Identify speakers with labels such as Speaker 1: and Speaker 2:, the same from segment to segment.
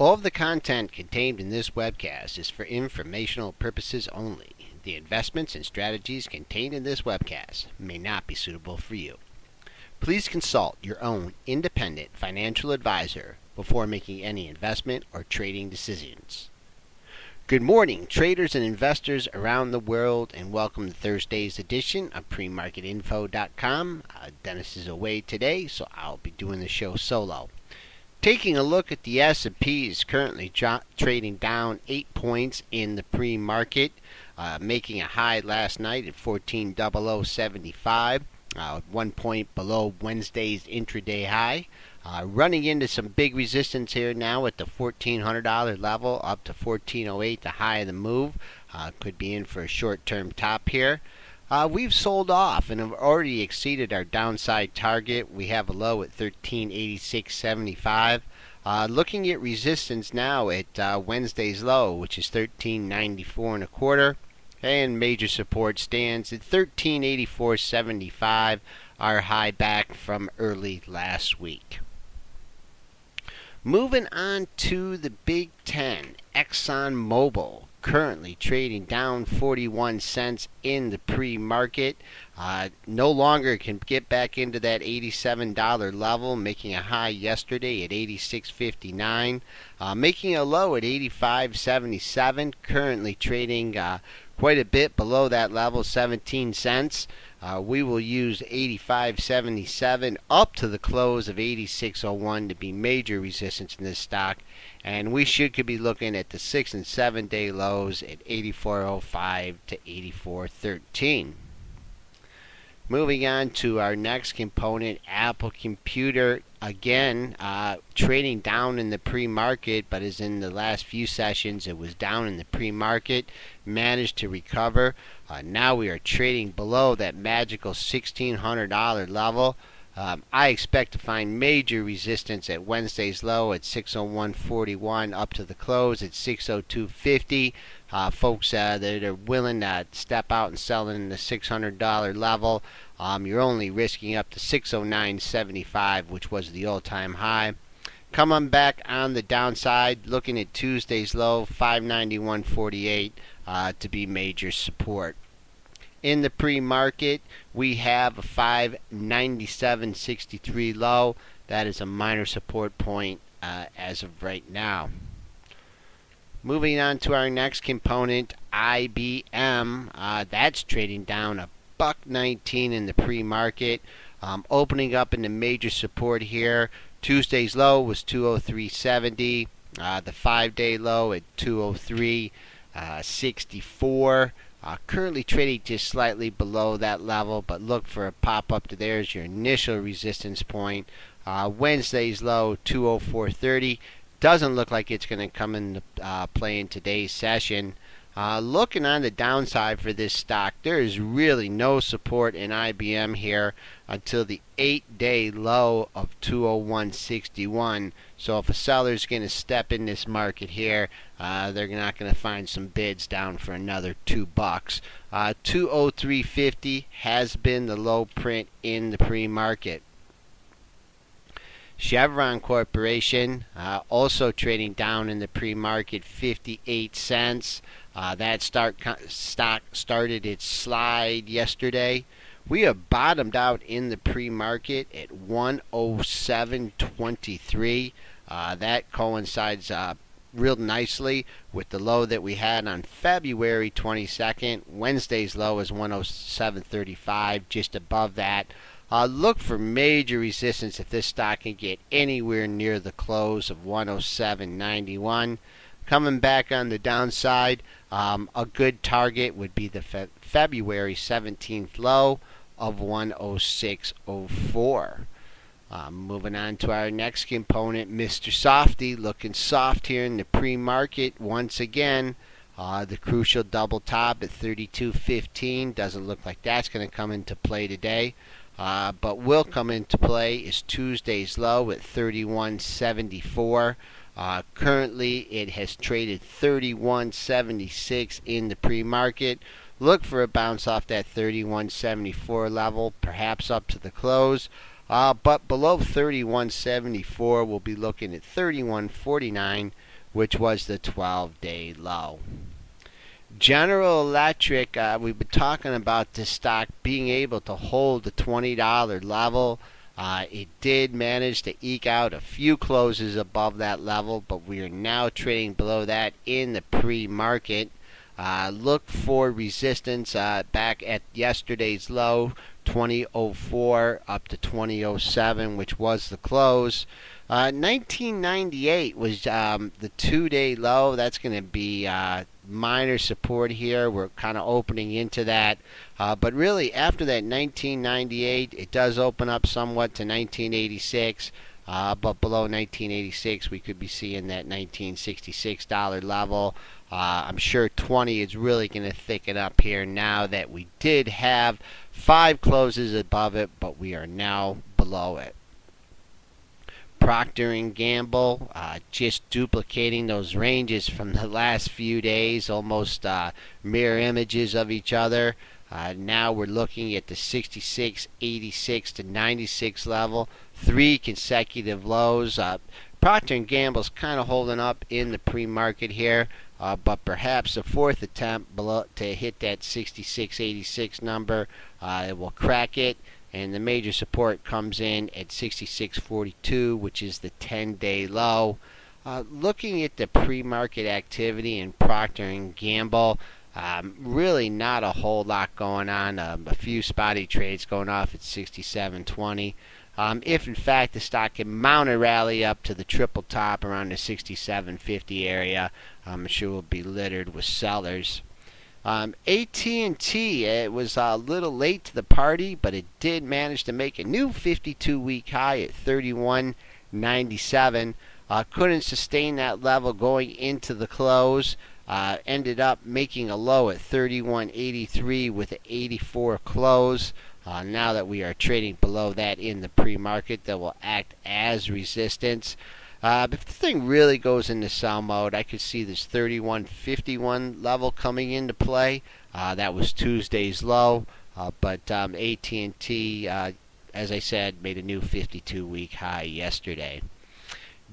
Speaker 1: All of the content contained in this webcast is for informational purposes only. The investments and strategies contained in this webcast may not be suitable for you. Please consult your own independent financial advisor before making any investment or trading decisions. Good morning, traders and investors around the world, and welcome to Thursday's edition of premarketinfo.com. Dennis is away today, so I'll be doing the show solo. Taking a look at the S&P is currently trading down 8 points in the pre-market, making a high last night at 14,075, 1 point below Wednesday's intraday high. Running into some big resistance here now at the $1,400 level, up to $1,408, the high of the move. Could be in for a short-term top here. We've sold off and have already exceeded our downside target. We have a low at $1386.75. Looking at resistance now at Wednesday's low, which is $1394.25, and major support stands at $1384.75, our high back from early last week. Moving on to the Big Ten, Exxonmobil currently trading down 41 cents in the pre-market. No longer can get back into that $87 level, making a high yesterday at $86.59, making a low at $85.77, currently trading quite a bit below that level, 17 cents. We will use $85.77 up to the close of $86.01 to be major resistance in this stock, and we could be looking at the 6 and 7 day lows at $84.05 to $84.13. Moving on to our next component, Apple Computer, again trading down in the pre-market, but as in the last few sessions it was down in the pre-market, managed to recover. Now we are trading below that magical $1,600 level. I expect to find major resistance at Wednesday's low at $601.41 up to the close at $602.50. Folks that are willing to step out and sell in the $600 level, you're only risking up to $609.75, which was the all-time high. Coming back on the downside, looking at Tuesday's low, $591.48 to be major support. In the pre-market, we have a $597.63 low. That is a minor support point as of right now. Moving on to our next component, IBM. That's trading down $1.19 in the pre-market, opening up into major support here. Tuesday's low was $203.70. The 5-day low at $203.64. Currently trading just slightly below that level, but look for a pop-up to there as your initial resistance point. Wednesday's low, $204.30. Doesn't look like it's going to come into play in today's session. Looking on the downside for this stock, there is really no support in IBM here until the 8-day low of $201.61. So if a seller is going to step in this market here, they're not going to find some bids down for another $2. $203.50 has been the low print in the pre-market. Chevron Corporation also trading down in the pre-market 58 cents. That stock started its slide yesterday. We have bottomed out in the pre-market at 107.23. That coincides real nicely with the low that we had on February 22nd. Wednesday's low is 107.35, just above that. Look for major resistance if this stock can get anywhere near the close of 107.91. Coming back on the downside, a good target would be the February 17th low of 106.04. Moving on to our next component, Mr. Softy, looking soft here in the pre-market once again. The crucial double top at 32.15. Doesn't look like that's going to come into play today. But will come into play is Tuesday's low at 31.74. Currently, it has traded 31.76 in the pre-market. Look for a bounce off that 31.74 level, perhaps up to the close. But below 31.74, we'll be looking at 31.49 which was the 12-day low. General Electric, we've been talking about this stock being able to hold the $20 level. It did manage to eke out a few closes above that level, but we are now trading below that in the pre-market. Look for resistance back at yesterday's low, 20.04 up to 20.07, which was the close. 1998 was the 2-day low. That's going to be minor support here. We're kind of opening into that. But really, after that 1998, it does open up somewhat to 1986. But below 1986, we could be seeing that $1966 level. I'm sure 20 is really going to thicken up here now that we did have 5 closes above it, but we are now below it. Procter & Gamble, just duplicating those ranges from the last few days, almost mirror images of each other. Now we're looking at the 66, 86 to 96 level, 3 consecutive lows. Procter & Gamble's kind of holding up in the pre-market here, but perhaps a fourth attempt below to hit that 66, 86 number. It will crack it. And the major support comes in at 66.42, which is the 10-day low. Looking at the pre-market activity in Procter & Gamble, really not a whole lot going on. A few spotty trades going off at 67.20. If in fact the stock can mount a rally up to the triple top around the 67.50 area, I'm sure we'll be littered with sellers. AT&T, it was a little late to the party, but it did manage to make a new 52-week high at 31.97. Couldn't sustain that level going into the close. Ended up making a low at 31.83 with an 84 close. Now that we are trading below that in the pre-market, that will act as resistance. If the thing really goes into sell mode, I could see this 31.51 level coming into play. That was Tuesday's low, but AT&T, as I said, made a new 52-week high yesterday.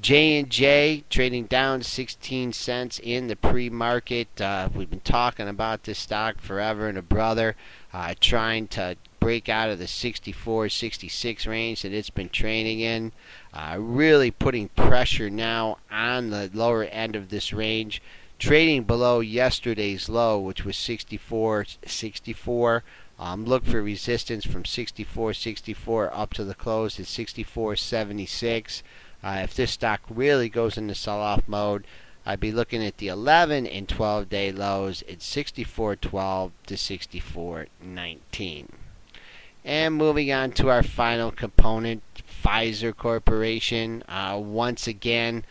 Speaker 1: J&J trading down 16 cents in the pre-market. We've been talking about this stock forever and a brother, trying to break out of the 64-66 range that it's been trading in. Really putting pressure now on the lower end of this range. Trading below yesterday's low, which was 64.64. Look for resistance from 64.64 up to the close at 64.76. If this stock really goes into sell-off mode, I'd be looking at the 11 and 12-day lows at 64.12 to 64.19. And moving on to our final component, Pfizer Corporation. Once again,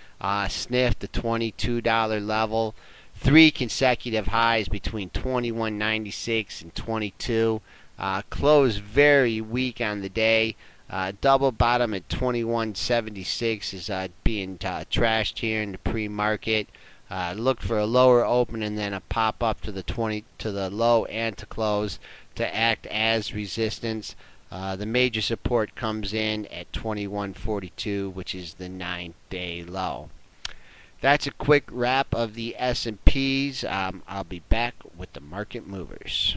Speaker 1: sniffed the $22 level. 3 consecutive highs between 21.96 and 22. Closed very weak on the day. Double bottom at 21.76 is being trashed here in the pre-market. Look for a lower open and then a pop up to the low and to close to act as resistance. The major support comes in at 21.42, which is the 9-day low. That's a quick wrap of the S&Ps. I'll be back with the market movers.